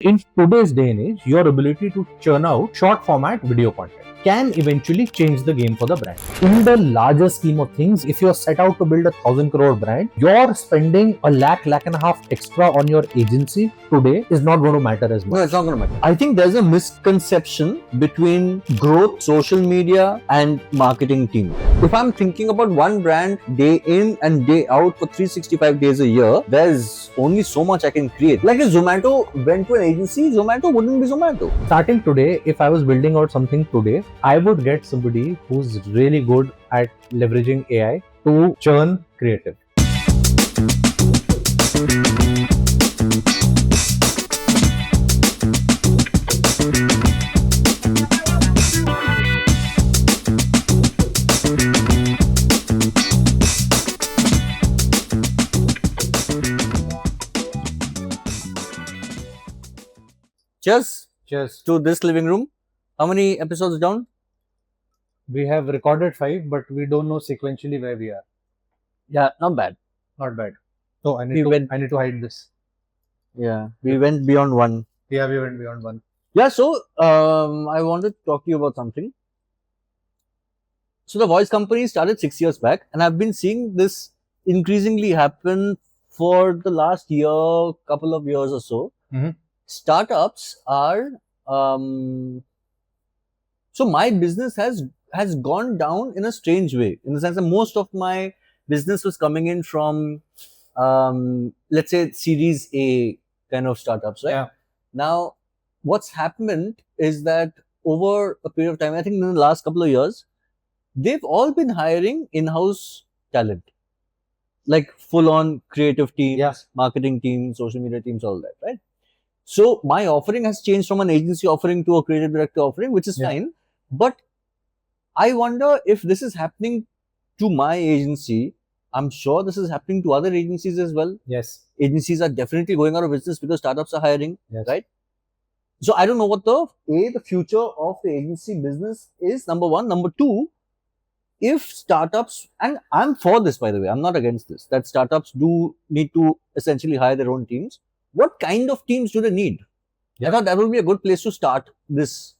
In today's day and age, your ability to churn out short format video content can eventually change the game for the brand. In the larger scheme of things, if you're set out to build 1,000 crore brand, you're spending a lakh and a half extra on your agency today is not going to matter as much. No, it's not going to matter. I think there's a misconception between growth, social media, and marketing team. If I'm thinking about one brand day in and day out for 365 days a year, there's only so much I can create. Like if Zomato went to an agency, Zomato wouldn't be Zomato. Starting today, if I was building out something today, I would get somebody who's really good at leveraging AI to churn creative. Cheers to this living room. How many episodes down? We have recorded 5, but we don't know sequentially where we are. Yeah, not bad. Not bad. So I need to hide this. Yeah, we went beyond 1. Yeah, we went beyond 1. Yeah, so I wanted to talk to you about something. So the voice company started 6 years back, and I've been seeing this increasingly happen for the last year, couple of years or so. Mm-hmm. Startups are so my business has gone down in a strange way, in the sense that most of my business was coming in from let's say Series A kind of startups, right? Yeah. Now, what's happened is that over a period of time, I think in the last couple of years, they've all been hiring in-house talent, like full-on creative teams, marketing teams, social media teams, all that, right? So my offering has changed from an agency offering to a creative director offering, which is fine. But I wonder if this is happening to my agency. I'm sure this is happening to other agencies as well. Yes. Agencies are definitely going out of business because startups are hiring, right? So I don't know what the future of the agency business is, number one. Number two, if startups, and I'm for this, by the way, I'm not against this, that startups do need to essentially hire their own teams. What kind of teams do they need? I thought that would be a good place to start this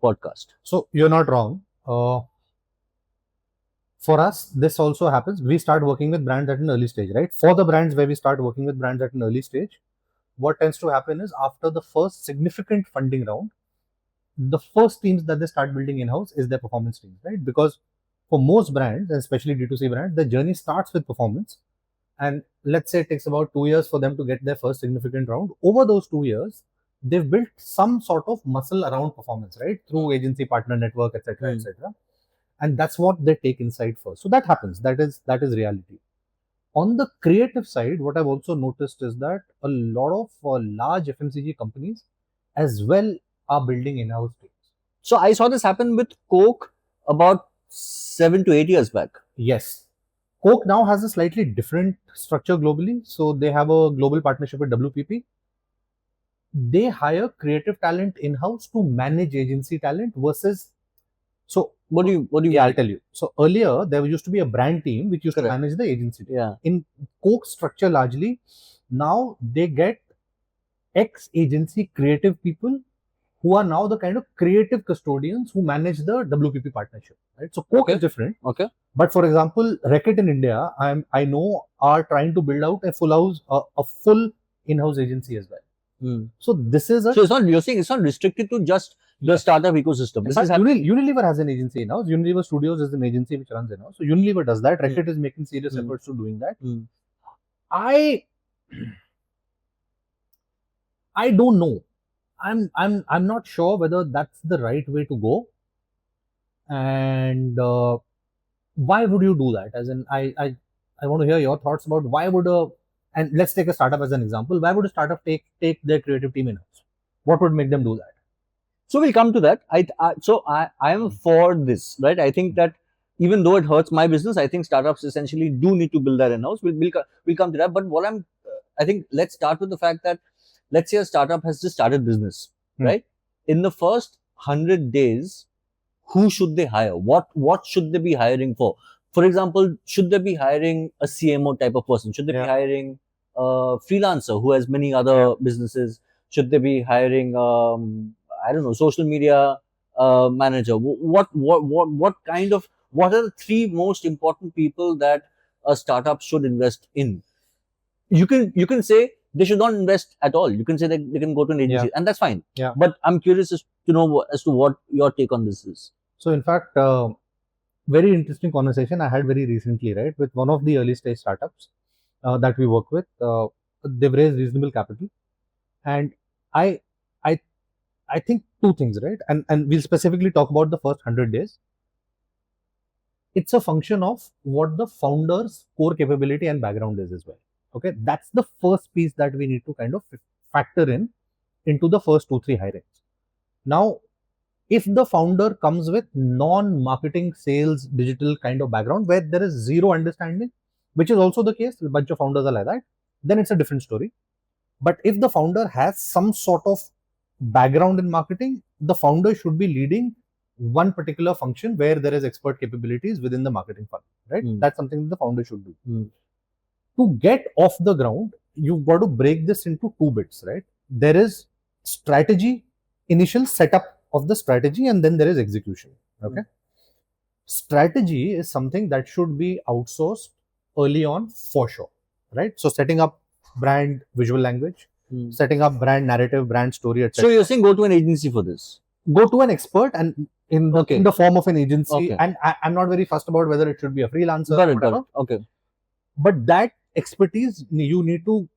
podcast. So you're not wrong. For us, this also happens. We start working with brands at an early stage, right? For the brands where we start working with brands at an early stage, what tends to happen is after the first significant funding round, the first teams that they start building in-house is their performance teams, right? Because for most brands, especially D2C brands, the journey starts with performance. And let's say it takes about 2 years for them to get their first significant round. Over those 2 years, they've built some sort of muscle around performance, right? Through agency partner network, etc., etc. And that's what they take inside first. So that happens. That is reality. On the creative side, what I've also noticed is that a lot of large FMCG companies as well are building in-house teams. So I saw this happen with Coke about 7 to 8 years back. Yes. Coke now has a slightly different structure globally. So they have a global partnership with WPP. They hire creative talent in-house to manage agency talent versus. So what do you? Yeah, I'll tell you. So earlier there used to be a brand team which used to manage the agency. Yeah. In Coke structure largely, now they get ex-agency creative people who are now the kind of creative custodians who manage the WPP partnership, right? So Coke is different. Okay. But for example, Reckitt in India, I know are trying to build out a full in-house agency as well. So this is so it's not, you're saying it's not restricted to just the startup ecosystem. This is Unilever has an agency in-house. Unilever Studios is an agency which runs in-house. So Unilever does that. Reckitt is making serious efforts to doing that. I don't know. I'm not sure whether that's the right way to go. And why would you do that? As in, I want to hear your thoughts about why would and let's take a startup as an example. Why would a startup take their creative team in-house? What would make them do that? So we'll come to that. I am for this, right? I think that even though it hurts my business, I think startups essentially do need to build that in-house. We'll come to that. But what I think let's start with the fact that, let's say a startup has just started business, right? In the first 100 days, who should they hire? What should they be hiring for? For example, should they be hiring a CMO type of person? Should they be hiring a freelancer who has many other businesses? Should they be hiring, I don't know, social media manager? What are the three most important people that a startup should invest in? You can say they should not invest at all. You can say they can go to an agency, and that's fine. Yeah. But I'm curious as to know as to what your take on this is. So in fact, very interesting conversation I had very recently, right, with one of the early stage startups that we work with. They've raised reasonable capital, and I, I, I think two things, right, and we'll specifically talk about the first 100 days. It's a function of what the founder's core capability and background is as well. Okay, that's the first piece that we need to kind of factor in into the first 2-3 hirings. Now, if the founder comes with non-marketing, sales, digital kind of background where there is zero understanding, which is also the case, a bunch of founders are like that, then it's a different story. But if the founder has some sort of background in marketing, the founder should be leading one particular function where there is expert capabilities within the marketing funnel, right? That's something the founder should do. To get off the ground, you've got to break this into two bits, right? There is strategy, initial setup of the strategy, and then there is execution. Okay. Strategy is something that should be outsourced early on for sure, right? So setting up brand visual language, setting up brand narrative, brand story, etc. So you're saying go to an agency for this? Go to an expert and in the form of an agency. Okay. And I'm not very fussed about whether it should be a freelancer. Got it. Okay. But that expertise you need to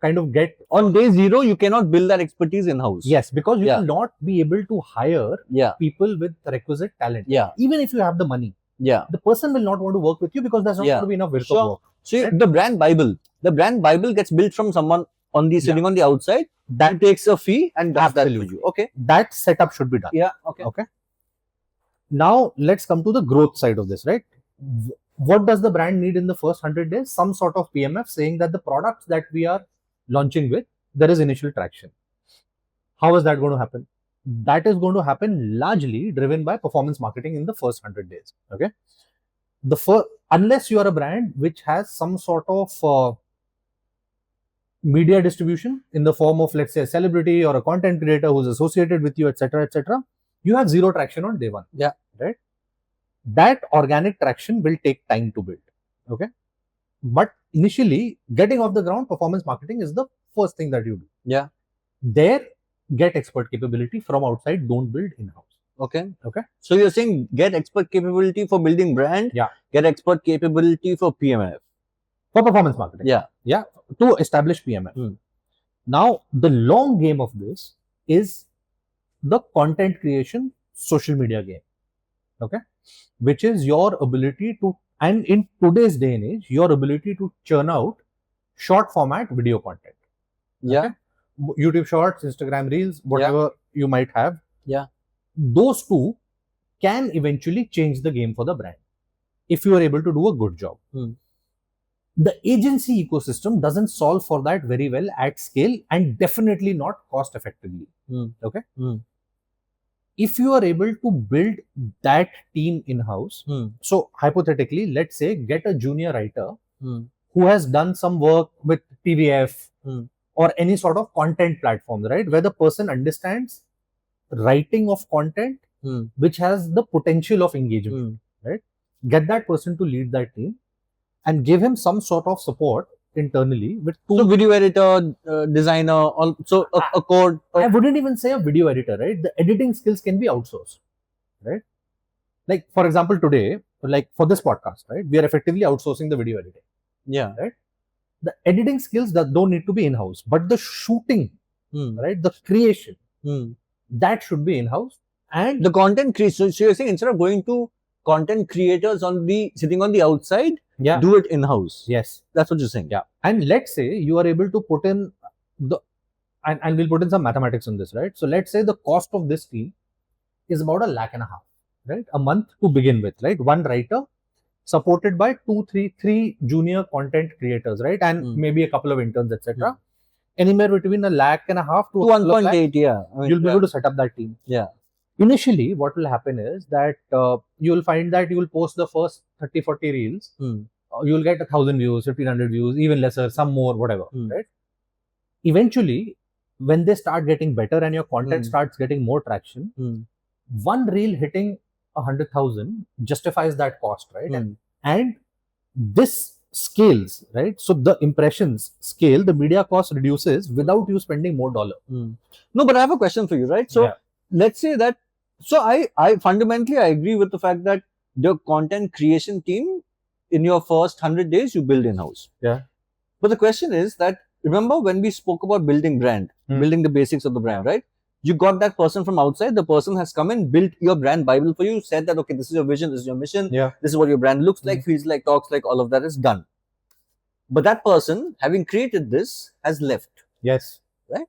kind of get on day zero. You cannot build that expertise in house. Yes, because you will not be able to hire people with requisite talent. Even if you have the money. The person will not want to work with you because there's not going to be enough work. So the brand Bible gets built from someone on the sitting on the outside that takes a fee and does that for you. Okay. That setup should be done. Okay. Now let's come to the growth side of this, right? What does the brand need in the first 100 days? Some sort of PMF saying that the products that we are launching with, there is initial traction. How is that going to happen? That is going to happen largely driven by performance marketing in the first 100 days. Okay. Unless you are a brand which has some sort of media distribution in the form of, let's say, a celebrity or a content creator who's associated with you, etc., you have zero traction on day one. Right. That organic traction will take time to build. Okay. But initially, getting off the ground, performance marketing is the first thing that you do. There, get expert capability from outside. Don't build in-house. Okay. So you're saying get expert capability for building brand. Get expert capability for PMF. For performance marketing. To establish PMF. Now, the long game of this is the content creation, social media game. Okay. Which is your ability to, and in today's day and age, your ability to churn out short format video content. Okay? YouTube Shorts, Instagram Reels, whatever you might have. Those two can eventually change the game for the brand if you are able to do a good job. The agency ecosystem doesn't solve for that very well at scale and definitely not cost effectively. Okay. If you are able to build that team in-house, so hypothetically, let's say get a junior writer who has done some work with TVF or any sort of content platform, right, where the person understands writing of content which has the potential of engagement, right? Get that person to lead that team and give him some sort of support internally with so video editor, designer, also a code. I wouldn't even say a video editor, right? The editing skills can be outsourced, right? Like for example, today, like for this podcast, right, we are effectively outsourcing the video editing. Right. The editing skills that don't need to be in-house, but the shooting, right, the creation, that should be in-house. And the content creation. So you're saying instead of going to content creators sitting on the outside, do it in-house. Yes. That's what you're saying. And let's say you are able to put in and we'll put in some mathematics on this, right? So let's say the cost of this team is about 1.5 lakh, right? A month to begin with, right? One writer supported by 3 junior content creators, right? And maybe a couple of interns, etc. Anywhere between 1.5 lakh to 1.8, you'll be able to set up that team. Initially, what will happen is that you'll find that you will post the first 30-40 reels. You'll get 1,000 views, 1,500 views, even lesser, some more, whatever, right? Eventually, when they start getting better and your content Mm. starts getting more traction, Mm. one reel hitting 100,000 justifies that cost, right? Mm. And this scales, right? So the impressions scale, the media cost reduces without you spending more dollar. Mm. No, but I have a question for you, right? So Yeah. let's say that. So I fundamentally I agree with the fact that the content creation team in your first 100 days you build in house. Yeah. But the question is that, remember when we spoke about building brand, building the basics of the brand, right? You got that person from outside. The person has come in, built your brand Bible for you, said that, okay, this is your vision, this is your mission, Yeah. this is what your brand looks like, feels like, talks like, all of that is done. But that person, having created this, has left. Yes. Right?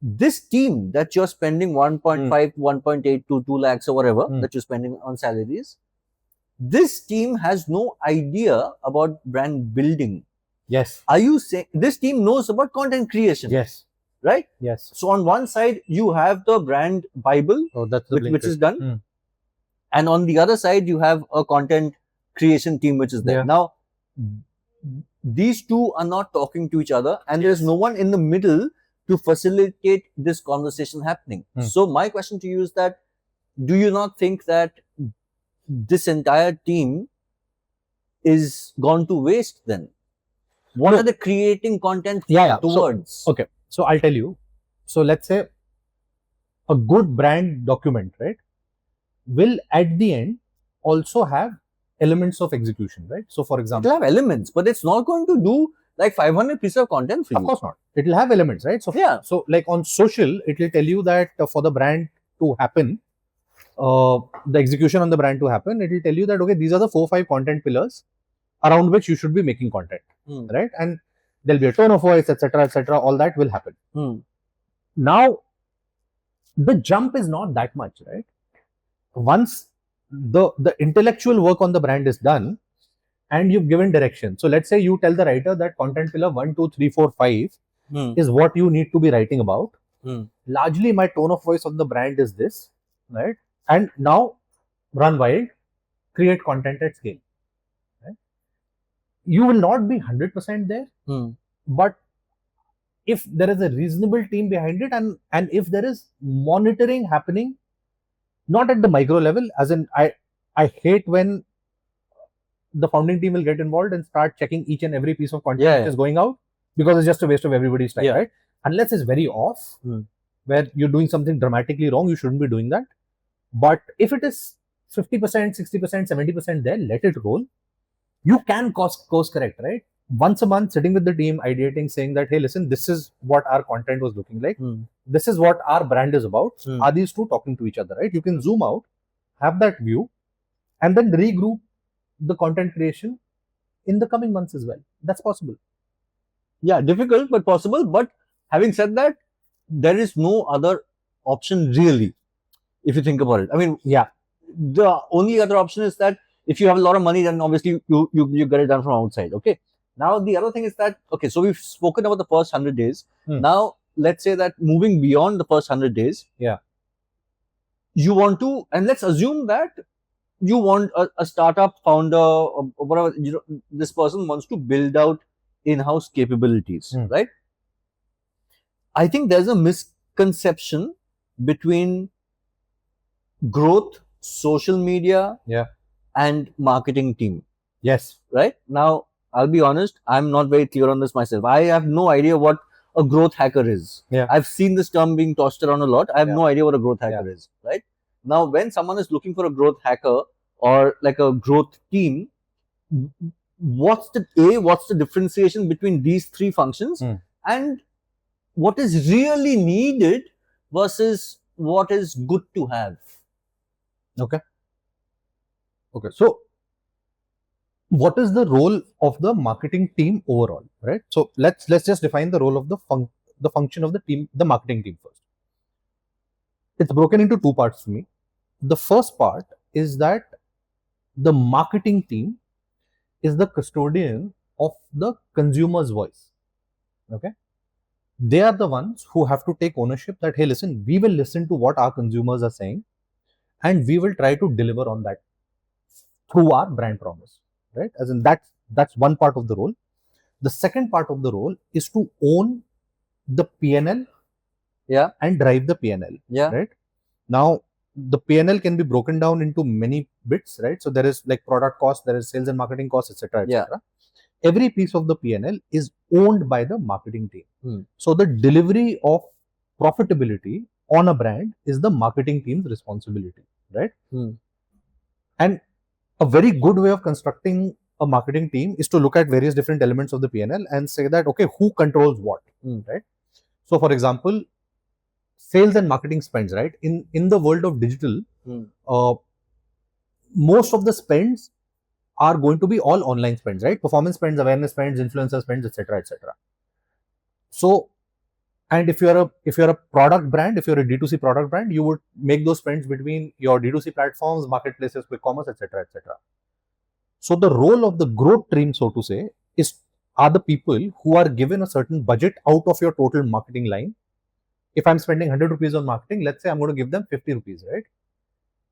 This team that you're spending 1.5, 1.8 to 2 lakhs or whatever that you're spending on salaries, this team has no idea about brand building. Yes. Are you saying this team knows about content creation? Yes. Right? Yes. So on one side, you have the brand Bible, Oh, that's the which is done. Mm. And on the other side, you have a content creation team, which is there. Yeah. Now, these two are not talking to each other, and there's no one in the middle to facilitate this conversation happening. So my question to you is that, do you not think that this entire team is gone to waste then? What No. are they creating content Yeah. towards? So, okay. So I'll tell you. So let's say a good brand document, right, will at the end also have elements of execution, right? So for example, It'll have elements, but it's not going to do like 500 pieces of content for you. of course not. It will have elements, right? So Yeah. So like on social, it will tell you that for the brand to happen, the execution on the brand to happen, it will tell you that, okay, these are the 4-5 content pillars around which you should be making content, right? And there'll be a tone of voice, etc. All that will happen. Now, the jump is not that much, right? Once the intellectual work on the brand is done and you've given direction. So let's say you tell the writer that content pillar 1, 2, 3, 4, 5 is what you need to be writing about. Largely, my tone of voice on the brand is this, right? And now run wild, create content at scale. Right? You will not be 100% there, but if there is a reasonable team behind it, and if there is monitoring happening, not at the micro level, as in I hate when the founding team will get involved and start checking each and every piece of content which is going out, because it's just a waste of everybody's time, right? Unless it's very off, where you're doing something dramatically wrong, you shouldn't be doing that. But if it is 50%, 60%, 70% there, let it roll. You can course correct, right? Once a month, sitting with the team, ideating, saying that, hey, listen, this is what our content was looking like. This is what our brand is about. Are these two talking to each other, right? You can zoom out, have that view, and then regroup the content creation in the coming months as well. That's possible. Yeah, difficult, but possible. But having said that, there is no other option really, if you think about it. I mean, yeah, the only other option is that if you have a lot of money, then obviously you get it done from outside. Okay. Now the other thing is that, okay, so we've spoken about the first 100 days. Now let's say that moving beyond the first 100 days, you want to, and let's assume that you want a startup founder or whatever, this person wants to build out in-house capabilities, right? I think there's a misconception between growth, social media, and marketing team. Yes. Right? Now, I'll be honest, I'm not very clear on this myself. I have no idea what a growth hacker is. I've seen this term being tossed around a lot. I have no idea what a growth hacker is, right? Now, when someone is looking for a growth hacker or like a growth team, what's the differentiation between these three functions, and what is really needed versus what is good to have? Okay. So, what is the role of the marketing team overall, right? So let's just define the role of the function of the team, the marketing team first. It's broken into two parts for me. The first part is that the marketing team is the custodian of the consumer's voice. Okay. They are the ones who have to take ownership that, hey, listen, we will listen to what our consumers are saying and we will try to deliver on that through our brand promise, right? As in that's one part of the role. The second part of the role is to own the PNL Yeah. and drive the PNL. Yeah. Right. Now, the PNL can be broken down into many bits, right? So there is like product cost, there is sales and marketing cost, etc., Yeah. etc. Every piece of the PNL is owned by the marketing team. Hmm. So the delivery of profitability on a brand is the marketing team's responsibility, right? Hmm. And a very good way of constructing a marketing team is to look at various different elements of the PNL and say that, okay, who controls what, right? So, for example, sales and marketing spends, right? In the world of digital, most of the spends are going to be all online spends, right? Performance spends, awareness spends, influencer spends, etc., etc. So, and if you're a product brand, if you're a D2C product brand, you would make those spends between your D2C platforms, marketplaces, quick commerce, etc., etc. So the role of the growth team, so to say, are the people who are given a certain budget out of your total marketing line. If I'm spending 100 rupees on marketing, let's say I'm going to give them 50 rupees, right?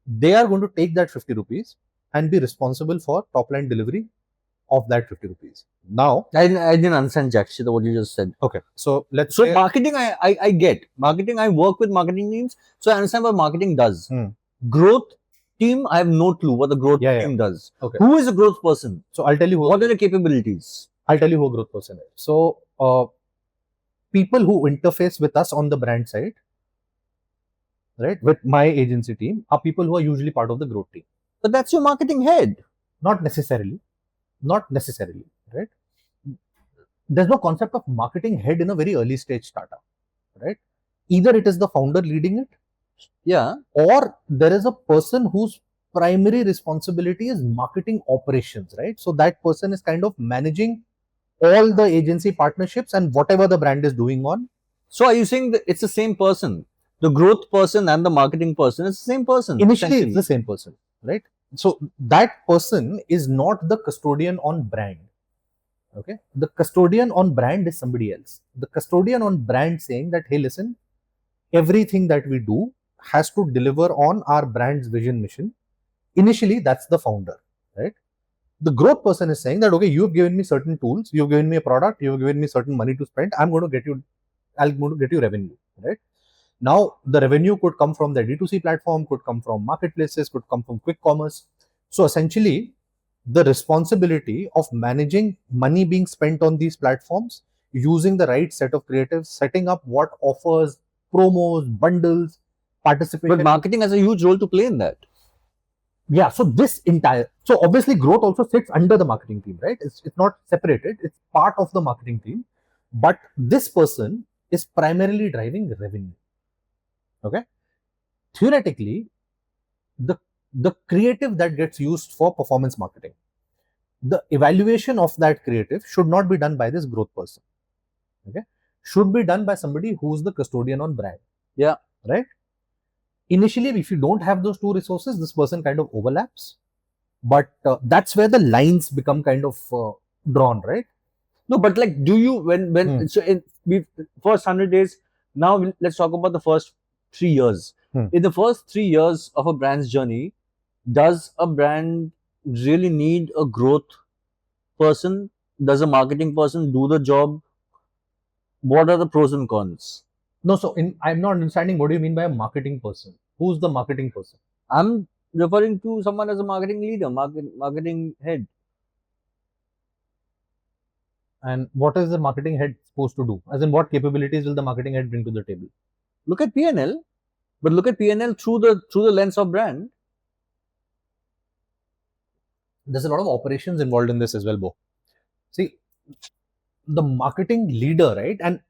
They are going to take that 50 rupees and be responsible for top line delivery of that 50 rupees. Now, I didn't understand, Jakshi, what you just said. okay, so let's So say, marketing, I get. Marketing, I work with marketing teams, so I understand what marketing does. Growth team, I have no clue what the growth team does. Okay. Who is a growth person? So I'll tell you what are the capabilities. I'll tell you who a growth person is. So people who interface with us on the brand side, right, with my agency team, are people who are usually part of the growth team. But that's your marketing head. Not necessarily, right? There's no concept of marketing head in a very early stage startup, right? Either it is the founder leading it, yeah, or there is a person whose primary responsibility is marketing operations, right? So that person is kind of managing all the agency partnerships and whatever the brand is doing on. So are you saying that it's the same person? The growth person and the marketing person is the same person? Initially, it's the same person, right? So that person is not the custodian on brand. Okay, the custodian on brand is somebody else. The custodian on brand saying that, hey, listen, everything that we do has to deliver on our brand's vision mission. Initially, that's the founder, right? The growth person is saying that, okay, you've given me certain tools, you've given me a product, you've given me certain money to spend. I'm going to get you revenue, right? Now, the revenue could come from the D2C platform, could come from marketplaces, could come from quick commerce. So essentially, the responsibility of managing money being spent on these platforms, using the right set of creatives, setting up what offers, promos, bundles, participation. But marketing has a huge role to play in that. Yeah, so so obviously growth also sits under the marketing team, right? It's not separated, it's part of the marketing team. But this person is primarily driving revenue. Okay. Theoretically, the creative that gets used for performance marketing, the evaluation of that creative should not be done by this growth person. Okay. Should be done by somebody who's the custodian on brand. Yeah. Right. Initially, if you don't have those two resources, this person kind of overlaps. But that's where the lines become kind of drawn, right? No, but like, do you so in first 100 days? Now let's talk about the first 3 years. In the first 3 years of a brand's journey, does a brand really need a growth person? Does a marketing person do the job? What are the pros and cons? No, so I'm not understanding what do you mean by a marketing person? Who's the marketing person? I'm referring to someone as a marketing leader, marketing head. And what is the marketing head supposed to do? As in, what capabilities will the marketing head bring to the table? Look at PNL, but look at PNL through the lens of brand. There's a lot of operations involved in this as well, Bo. See, the marketing leader, right? And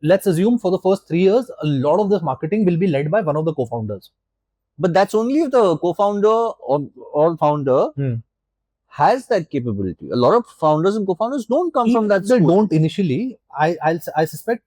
let's assume for the first 3 years, a lot of this marketing will be led by one of the co-founders. But that's only if the co-founder or founder has that capability. A lot of founders and co-founders don't come from that. They don't initially. I suspect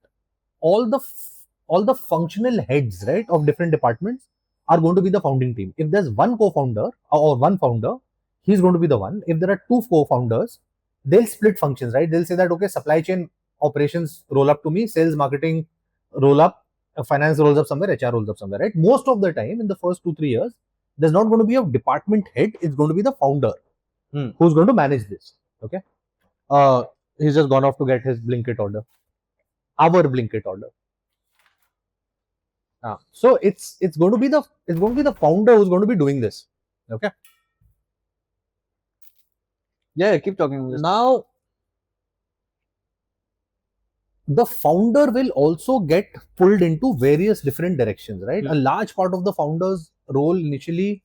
all the functional heads, right, of different departments are going to be the founding team. If there's one co-founder or one founder, he's going to be the one. If there are two co-founders, they'll split functions, right? They'll say that, okay, supply chain operations roll up to me, sales marketing roll up, finance rolls up somewhere, HR rolls up somewhere, right? Most of the time in the first 2-3 years, there's not going to be a department head. It's going to be the founder who's going to manage this. Okay. He's just gone off to get his Blinkit order. our Blinkit order. So it's going to be the founder who's going to be doing this. Okay. Yeah, keep talking. Now, the founder will also get pulled into various different directions, right? A large part of the founder's role initially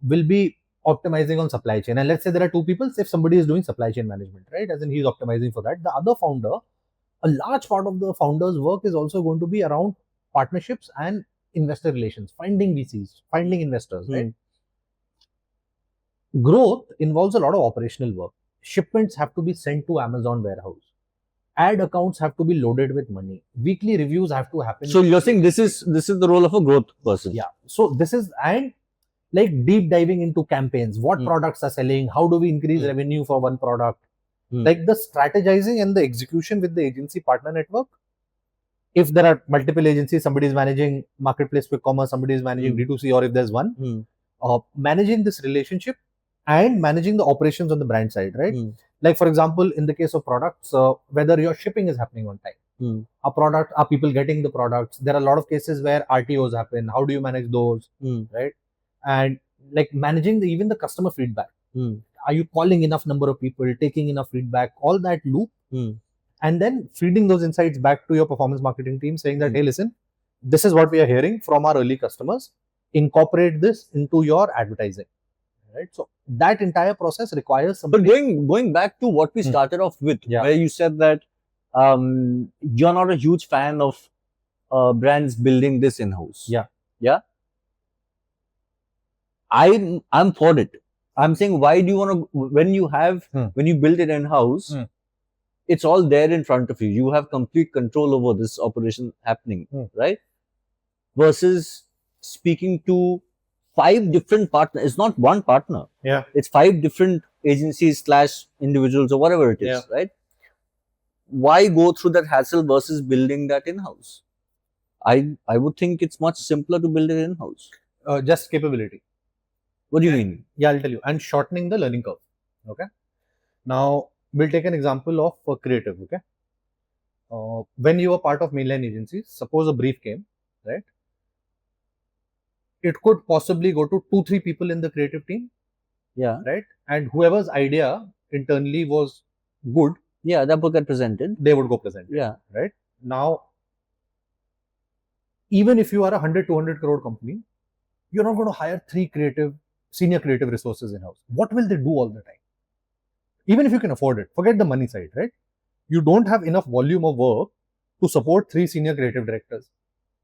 will be optimizing on supply chain. And let's say there are two people, if somebody is doing supply chain management, right? As in he's optimizing for that. The other founder, a large part of the founder's work is also going to be around partnerships and investor relations, finding VCs, finding investors, right? Growth involves a lot of operational work. Shipments have to be sent to Amazon warehouse. Ad accounts have to be loaded with money. Weekly reviews have to happen. So you're saying this is the role of a growth person. Yeah. So this is, and like deep diving into campaigns, what products are selling, how do we increase revenue for one product, like the strategizing and the execution with the agency partner network. If there are multiple agencies, somebody is managing marketplace quick commerce, somebody is managing D2C, or if there's one, managing this relationship and managing the operations on the brand side, right? Like for example, in the case of products, whether your shipping is happening on time, are people getting the products? There are a lot of cases where RTOs happen. How do you manage those, right? And like managing even the customer feedback. Are you calling enough number of people, taking enough feedback, all that loop, and then feeding those insights back to your performance marketing team, saying that, hey, listen, this is what we are hearing from our early customers. Incorporate this into your advertising, right? So that entire process requires some. But going back to what we started off with, where you said that you're not a huge fan of brands building this in-house. Yeah. I'm for it. I'm saying, why do you want to, when you build it in-house, it's all there in front of you. You have complete control over this operation happening, right? Versus speaking to 5 different partners. It's not one partner. Yeah. It's 5 different agencies / individuals or whatever it is, right? Why go through that hassle versus building that in-house? I would think it's much simpler to build it in-house. Just capability. What do you mean? Yeah, I'll tell you. And shortening the learning curve. Okay. Now, we'll take an example of creative. Okay. When you are part of mainline agencies, suppose a brief came, right? It could possibly go to 2-3 people in the creative team. Yeah. Right. And whoever's idea internally was good. Yeah, that would get presented. They would go present. Yeah. Right. Now, even if you are a 100-200 crore company, you're not going to hire 3 senior creative resources in-house. What will they do all the time? Even if you can afford it, forget the money side, right? You don't have enough volume of work to support 3 senior creative directors.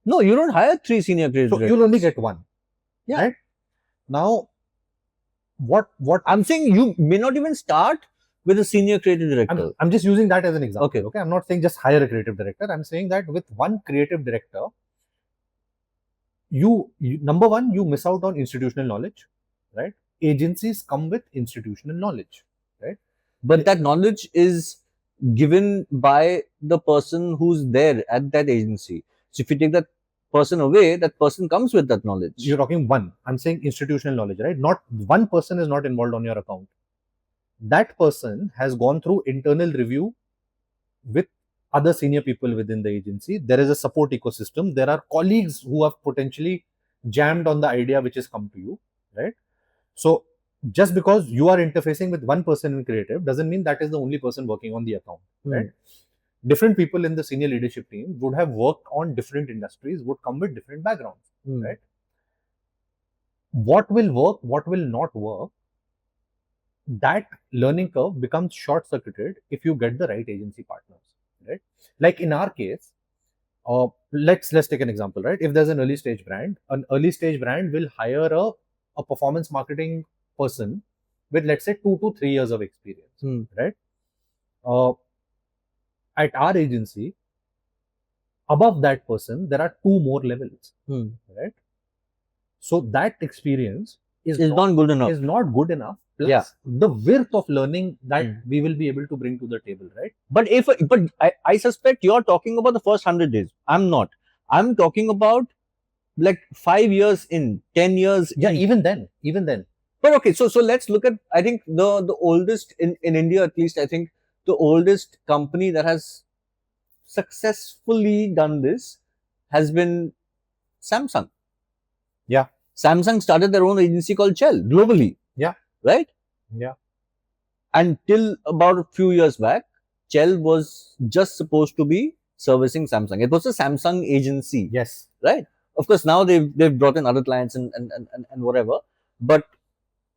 No, you don't hire 3 senior creative directors. You'll only get 1. Yeah. Right? Now, what I'm saying, you may not even start with a senior creative director. I'm just using that as an example. Okay. I'm not saying just hire a creative director. I'm saying that with one creative director, you number one, you miss out on institutional knowledge, right? Agencies come with institutional knowledge, right? But that knowledge is given by the person who's there at that agency. So if you take that person away, that person comes with that knowledge. You're talking one. I'm saying institutional knowledge, right? Not one person is not involved on your account. That person has gone through internal review with other senior people within the agency. There is a support ecosystem. There are colleagues who have potentially jammed on the idea which has come to you, right? So just because you are interfacing with one person in creative doesn't mean that is the only person working on the account, right? Different people in the senior leadership team would have worked on different industries, would come with different backgrounds, right? What will work, what will not work, that learning curve becomes short-circuited if you get the right agency partners, right? Like in our case, let's take an example, right? If there's an early stage brand will hire a performance marketing person with, let's say, 2 to 3 years of experience, right? At our agency, above that person, there are 2 more levels, right? So that experience is not good enough. Is not good enough. Plus the width of learning that we will be able to bring to the table, right? But I suspect you're talking about the first 100 days. I'm not. I'm talking about like 5 years in, 10 years. Yeah, in. even then. But okay, so let's look at, I think the oldest in India, at least, I think the oldest company that has successfully done this has been Samsung. Yeah. Samsung started their own agency called Chell globally. Yeah. Right? Yeah. Until about a few years back, Chell was just supposed to be servicing Samsung. It was a Samsung agency. Yes. Right? Of course, now they've brought in other clients and whatever, but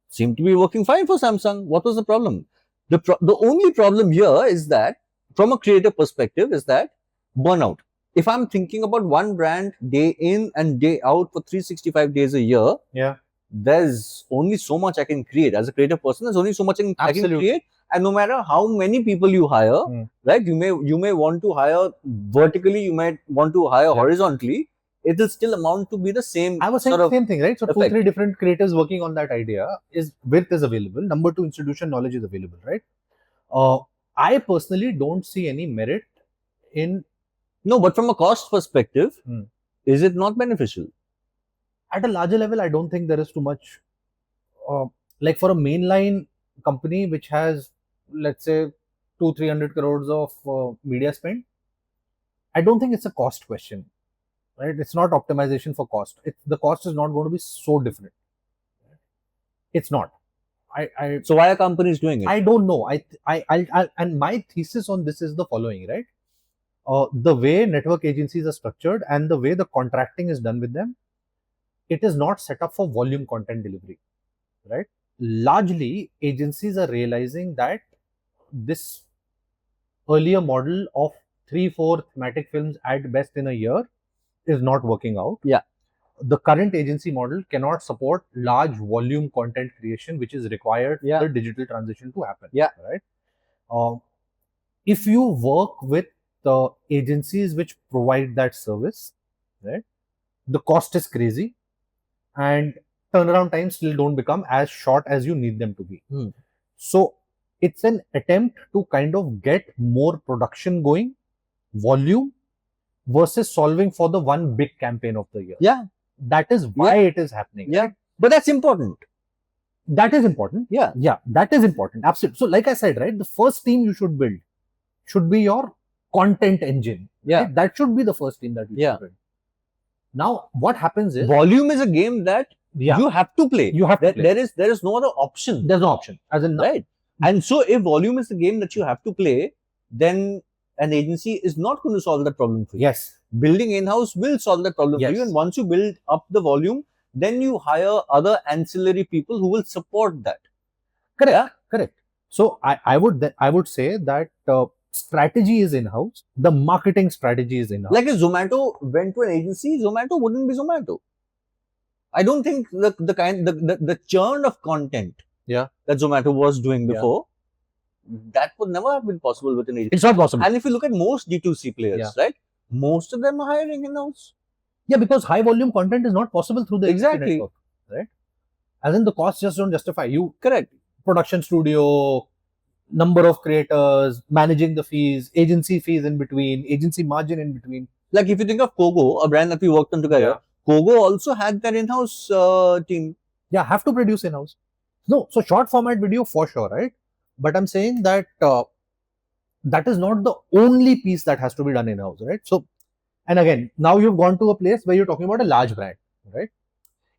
seemed to be working fine for Samsung. What was the problem? The only problem here is that, from a creator perspective, is that burnout. If I'm thinking about one brand day in and day out for 365 days a year, Yeah. there's only so much I can create. As a creative person, there's only so much I can Absolutely. create. And no matter how many people you hire, right? You may want to hire vertically, you might want to hire horizontally. It will still amount to be the same. I was saying the same thing, right? So effect. 2-3 different creators working on that idea is width is available. Number two, institution knowledge is available, right? I personally don't see any merit in. No, but from a cost perspective, is it not beneficial? At a larger level, I don't think there is too much. Like for a mainline company which has, let's say, 200-300 crores of media spend, I don't think it's a cost question, right? It's not optimization for cost. The cost is not going to be so different. It's not. So why are companies doing it? I don't know. And my thesis on this is the following, right? The way network agencies are structured and the way the contracting is done with them, it is not set up for volume content delivery, right? Largely, agencies are realizing that this earlier model of 3-4 thematic films at best in a year is not working out. Yeah. The current agency model cannot support large volume content creation, which is required for the digital transition to happen. Yeah. Right. If you work with the agencies which provide that service, right, the cost is crazy, and turnaround times still don't become as short as you need them to be. So it's an attempt to kind of get more production going, volume, versus solving for the one big campaign of the year. Yeah. That is why it is happening. Yeah. Right? But that's important. That is important. Yeah. Yeah, that is important. Absolutely. So like I said, right, the first team you should build should be your content engine. Yeah. Right? That should be the first team that you should build. Now, what happens is, volume is a game that you have to play. You have to play. There is no other option. There's no option. As in, right. And so if volume is the game that you have to play, then an agency is not going to solve that problem for you. Yes. Building in-house will solve that problem for you. And once you build up the volume, then you hire other ancillary people who will support that. Correct. Yeah? Correct. So I would say that strategy is in-house. The marketing strategy is in-house. Like if Zomato went to an agency, Zomato wouldn't be Zomato. I don't think the churn of content that Zomato was doing before, that would never have been possible with an agency. It's not possible. And if you look at most D2C players, right, most of them are hiring in-house. Yeah, because high volume content is not possible through the agency network, right? As in the costs just don't justify. You correct production studio, number of creators, managing the fees, agency fees in between, agency margin in between. Like if you think of Kogo, a brand that we worked on together, Kogo also had their in-house team. Yeah, have to produce in-house. No, so short format video for sure, right? But I'm saying that that is not the only piece that has to be done in-house, right? So, and again, now you've gone to a place where you're talking about a large brand, right?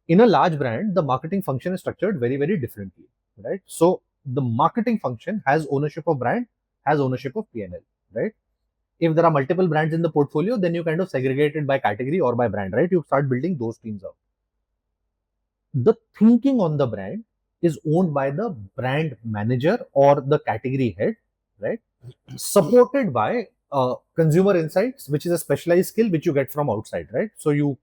In a large brand, the marketing function is structured very, very differently, right? So the marketing function has ownership of brand, has ownership of P&L, right? If there are multiple brands in the portfolio, then you kind of segregate it by category or by brand, right? You start building those teams out. The thinking on the brand is owned by the brand manager or the category head, right? Supported by consumer insights, which is a specialized skill which you get from outside, right? So you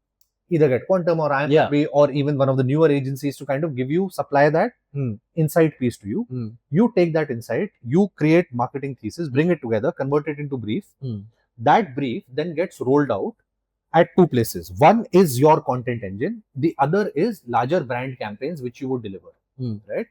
either get Quantum or IMDb or even one of the newer agencies to kind of give you, supply that insight piece to you. You take that insight, you create marketing thesis, bring it together, convert it into brief. That brief then gets rolled out at two places. One is your content engine. The other is larger brand campaigns which you would deliver, right?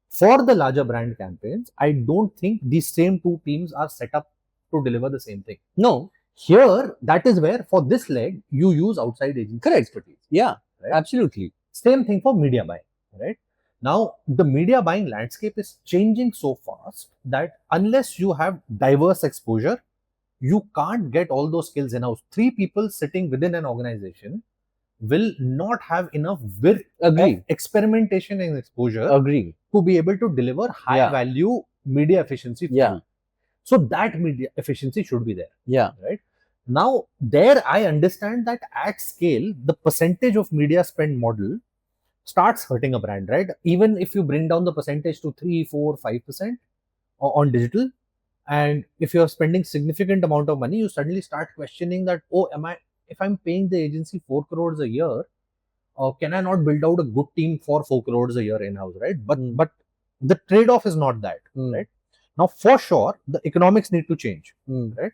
For the larger brand campaigns, I don't think these same two teams are set up to deliver the same thing. No. Here, that is where for this leg, you use outside agency expertise. Yeah, right? Absolutely. Same thing for media buying, right? Now, the media buying landscape is changing so fast that unless you have diverse exposure, You can't get all those skills in house. 3 people sitting within an organization will not have enough width Agree. of experimentation and exposure Agree. to be able to deliver high Yeah. value media efficiency for Yeah. you. So that media efficiency should be there, Yeah. right? Now, there I understand that at scale, the percentage of media spend model starts hurting a brand, right? Even if you bring down the percentage to 3, 4, 5% on digital, and if you're spending significant amount of money, you suddenly start questioning that, oh, if I'm paying the agency 4 crores a year, can I not build out a good team for 4 crores a year in-house, right? But the trade-off is not that, right? Now, for sure, the economics need to change, right?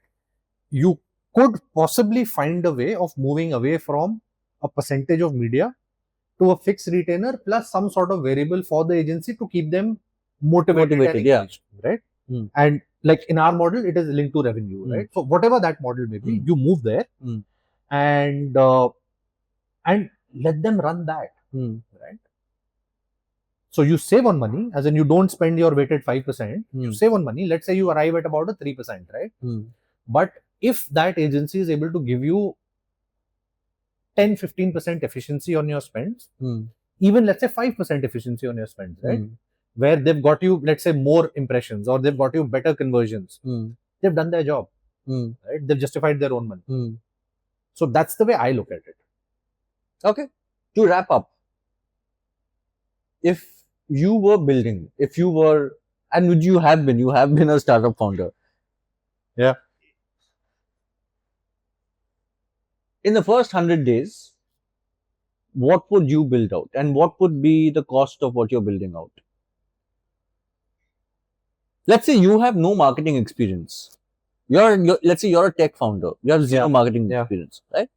You could possibly find a way of moving away from a percentage of media to a fixed retainer plus some sort of variable for the agency to keep them motivated and Motivated, yeah. engaged, right? Mm. And like in our model, it is linked to revenue, right? So whatever that model may be, you move there and let them run that, right? So you save on money, as in you don't spend your weighted 5%. You save on money. Let's say you arrive at about a 3%, right? But if that agency is able to give you 10-15% efficiency on your spends, even let's say 5% efficiency on your spends, right? Where they've got you, let's say, more impressions or they've got you better conversions, they've done their job, right? They've justified their own money. So that's the way I look at it. Okay. To wrap up, if you were building, and would you have been a startup founder. Yeah. In the first 100 days, what would you build out and what would be the cost of what you're building out? Let's say you have no marketing experience. Let's say you're a tech founder. You have zero marketing experience, right?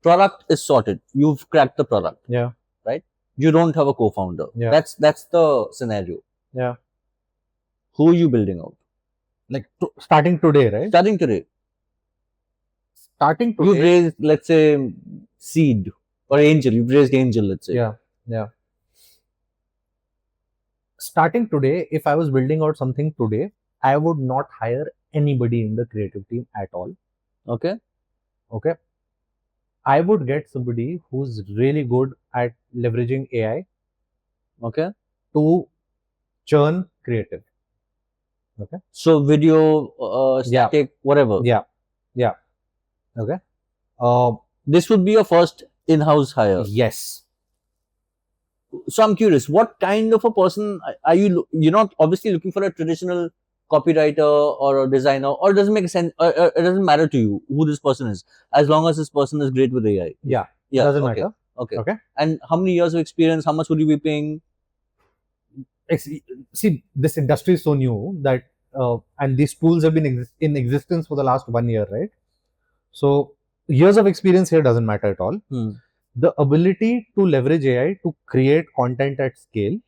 Product is sorted. You've cracked the product. Yeah. Right? You don't have a co-founder. Yeah. That's the scenario. Yeah. Who are you building out? Like starting today, right? Starting today. Starting today. You've raised, let's say, seed or angel. You've raised angel, let's say. Yeah. Yeah. Starting today, if I was building out something today, I would not hire anybody in the creative team at all. Okay. Okay. I would get somebody who's really good at leveraging AI. Okay. To churn creative. Okay. So video, static, whatever. Yeah. Yeah. Okay. This would be your first in-house hire. Yes. So I'm curious, what kind of a person are you? You're not obviously looking for a traditional copywriter or a designer, or it doesn't make sense. It doesn't matter to you who this person is, as long as this person is great with AI. Yeah. Yeah. Doesn't okay. matter. Okay. Okay. And how many years of experience? How much would you be paying? See, this industry is so new that, and these tools have been in existence for the last 1 year, right? So years of experience here doesn't matter at all. The ability to leverage AI to create content at scale,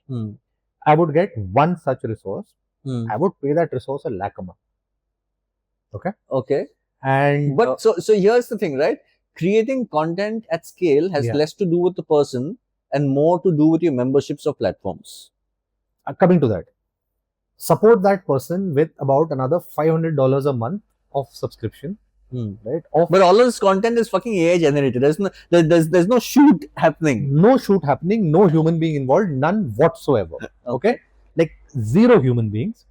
I would get one such resource. I would pay that resource $1 lakh a month. Okay. Okay. And but so here's the thing, right? Creating content at scale has less to do with the person and more to do with your memberships of platforms. Coming to that, support that person with about another $500 a month of subscription. Right? But all of this content is fucking AI generated. There's no shoot happening. No shoot happening. No human being involved. None whatsoever. Okay. Like zero human beings.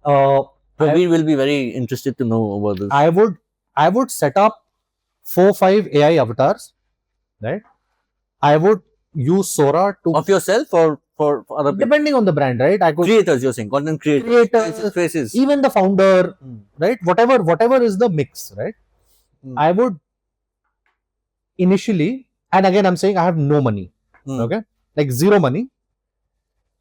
We will be very interested to know about this. I would set up 4-5 AI avatars. Right. I would use Sora to of yourself or for other people? Depending on the brand, right? I could creators. You're saying content creators, faces, even the founder, right? Whatever is the mix, right? I would initially, and again, I'm saying I have no money. Okay, like zero money.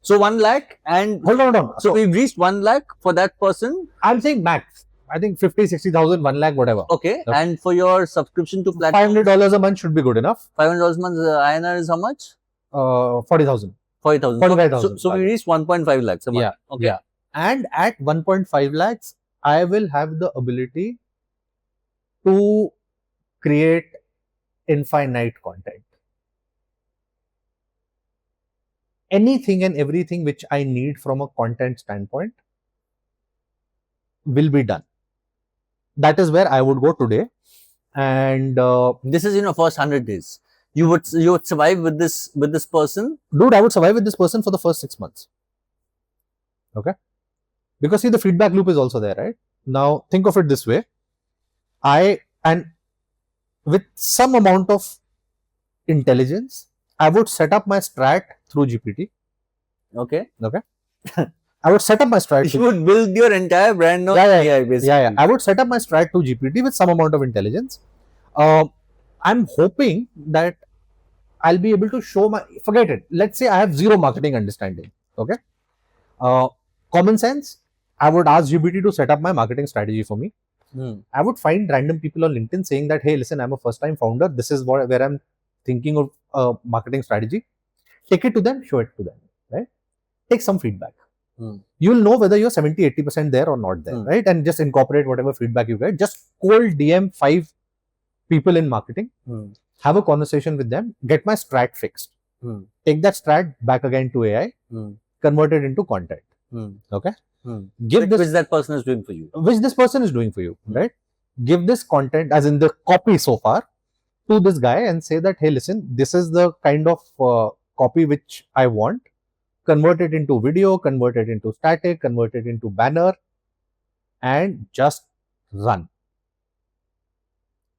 So 1 lakh and hold on. So we've reached 1 lakh for that person. I'm saying max. I think 50,000-60,000, 1 lakh, whatever. Okay. And for your subscription to platform, $500 a month should be good enough. $500 a month INR is how much? 40,000. 40,000. 45,000. So we reached 1.5 lakhs a month. Yeah. Okay. Yeah. And at 1.5 lakhs, I will have the ability to create infinite content. Anything and everything which I need from a content standpoint will be done. that is where I would go today. And This is first 100 days. You would survive with this person. dude, I would survive with this person for the first 6 months. Okay, because see, the feedback loop is also there, right? Now think of it this way: and with some amount of intelligence, I would set up my strat through GPT. Okay. I would set up my strat. You would build your entire brand on AI, basically. Yeah. I would set up my strat to GPT with some amount of intelligence. I'm hoping that I'll be able to show forget it. Let's say I have zero marketing understanding. Okay. Common sense, I would ask GPT to set up my marketing strategy for me. I would find random people on LinkedIn saying that, hey, listen, I'm a first time founder. This is where I'm thinking of a marketing strategy. Take it to them, show it to them, right? Take some feedback. You'll know whether you're 70-80% there or not there, right? And just incorporate whatever feedback you get. Just cold DM 5 people in marketing, have a conversation with them, get my strat fixed. Take that strat back again to AI, convert it into content. Okay? Give which that person is doing for you. Which this person is doing for you, right? Give this content, as in the copy so far, to this guy and say that, hey, listen, this is the kind of copy which I want. Convert it into video, convert it into static, convert it into banner, and just run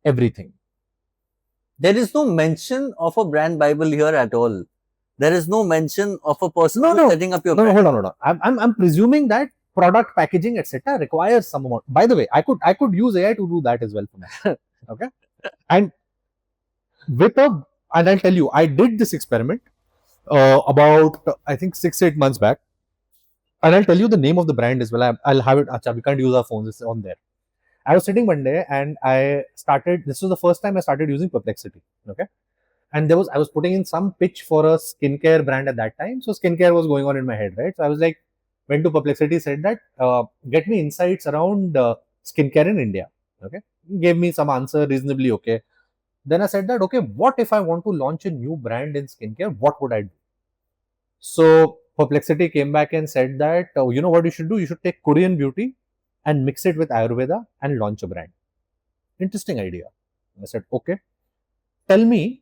everything. There is no mention of a brand Bible here at all. There is no mention of a person setting up your brand. No, hold on. I'm presuming that product packaging, etc., requires some amount. By the way, I could use AI to do that as well for me. Okay, and I'll tell you, I did this experiment about I think 6-8 months back, and I'll tell you the name of the brand as well. I'll have it. Achha, we can't use our phones. It's on there. I was sitting one day and I started. This was the first time I started using Perplexity. Okay, and I was putting in some pitch for a skincare brand at that time. So skincare was going on in my head, right? So I was like, went to Perplexity, said that get me insights around skincare in India. Okay, gave me some answer reasonably okay. Then I said that, okay, what if I want to launch a new brand in skincare? What would I do? So Perplexity came back and said that, you know what you should do? You should take Korean beauty and mix it with Ayurveda and launch a brand. Interesting idea. I said, okay, tell me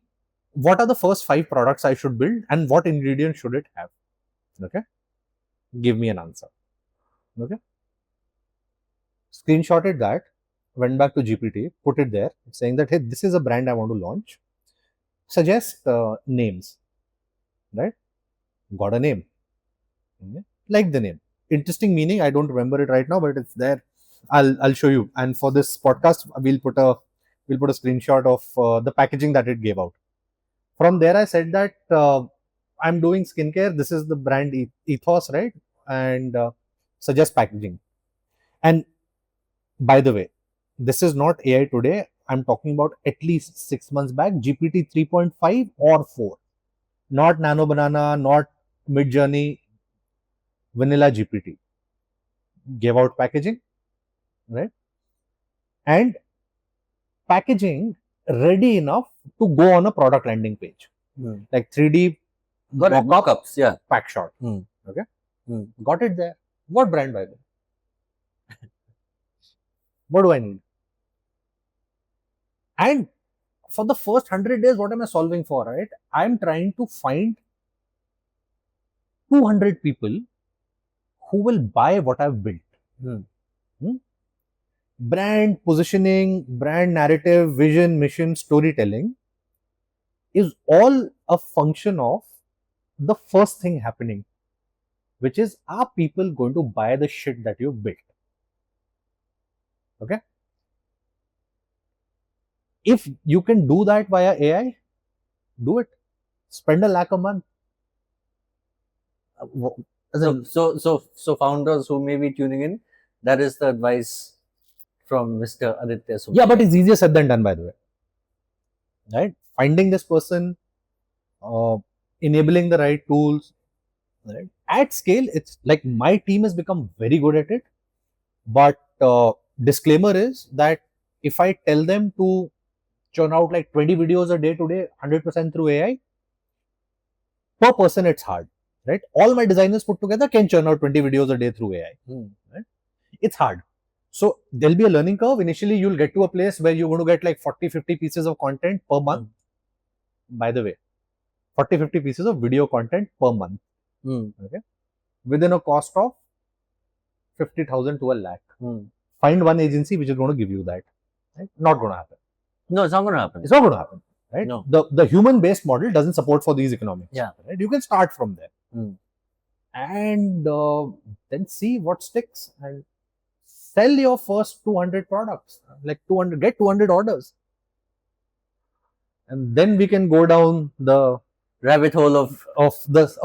what are the first 5 products I should build and what ingredients should it have? Okay, give me an answer. Okay, screenshotted that, went back to GPT, put it there, saying that, hey, this is a brand I want to launch. Suggest names, right? Got a name. Like the name. Interesting meaning. I don't remember it right now, but it's there. I'll show you. And for this podcast, we'll put a screenshot of the packaging that it gave out. From there, I said that I'm doing skincare. This is the brand ethos, right? And suggest packaging. And by the way, this is not AI today. I'm talking about at least 6 months back, GPT 3.5 or 4. Not Nano Banana, not Midjourney, vanilla GPT. Gave out packaging, right? And packaging ready enough to go on a product landing page. Like 3D mock-ups, yeah. Pack shot. Okay. Got it there. What brand Bible? What do I need? And for the first 100 days, what am I solving for, right? I'm trying to find 200 people who will buy what I've built. Brand positioning, brand narrative, vision, mission, storytelling is all a function of the first thing happening, which is, are people going to buy the shit that you've built? Okay. If you can do that via AI, do it. Spend $1 lakh a month. So founders who may be tuning in, that is the advice from Mr. Aditya Sukhia. Yeah, but it's easier said than done, by the way. Right? Finding this person, enabling the right tools, right? At scale, it's like my team has become very good at it. But disclaimer is that if I tell them to churn out like 20 videos a day today, 100% through AI, per person it's hard, right? All my designers put together can churn out 20 videos a day through AI. Right? It's hard. So there'll be a learning curve. Initially, you'll get to a place where you're going to get like 40-50 pieces of content per month. By the way, 40-50 pieces of video content per month. Okay, within a cost of 50,000 to a lakh. Find one agency which is going to give you that. Right? Not going to happen. No, it's not going to happen. It's not going to happen. Right? No. The human based model doesn't support for these economics. Yeah. Right? You can start from there. And then see what sticks and sell your first 200 products, like 200, get 200 orders. And then we can go down the Rabbit hole of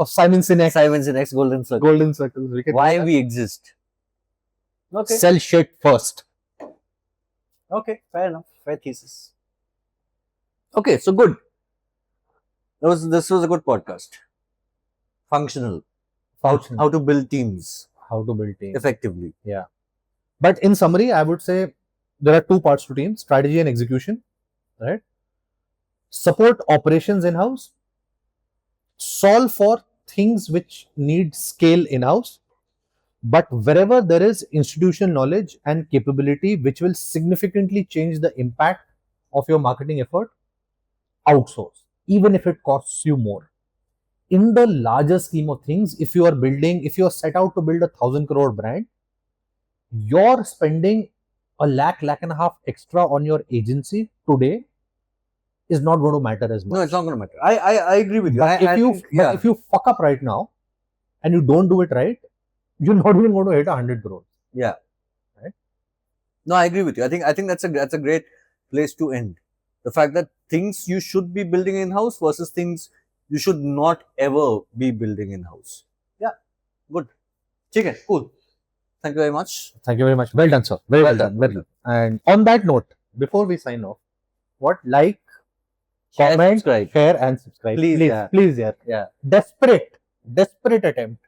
Simon Sinek's Golden Circle. Golden Circle. We can do Why that. we exist. Okay. Sell shit first. Okay, fair enough. Fair thesis. Okay, so good. This was a good podcast. Functional. How to build teams How to build teams. effectively. But in summary, I would say there are two parts to teams: strategy and execution. Right? Support operations in-house. Solve for things which need scale in-house. But wherever there is institutional knowledge and capability which will significantly change the impact of your marketing effort, outsource, even if it costs you more. In the larger scheme of things, if you are set out to build 1,000 crore brand, you're spending a lakh and a half extra on your agency today is not going to matter as much. No, it's not going to matter. I agree with you. But if you fuck up right now and you don't do it right, you're not even going to hit 100 crores. Yeah. Right? No, I agree with you. I think that's a great place to end. The fact that things you should be building in-house versus things you should not ever be building in-house. Yeah. Good. Okay, cool. Thank you very much. Thank you very much. Well done, sir. Very well done. Well done. And on that note, before we sign off, like, Share, comment, subscribe. share and subscribe. Please, Please, yeah. yeah. Yeah. Desperate attempt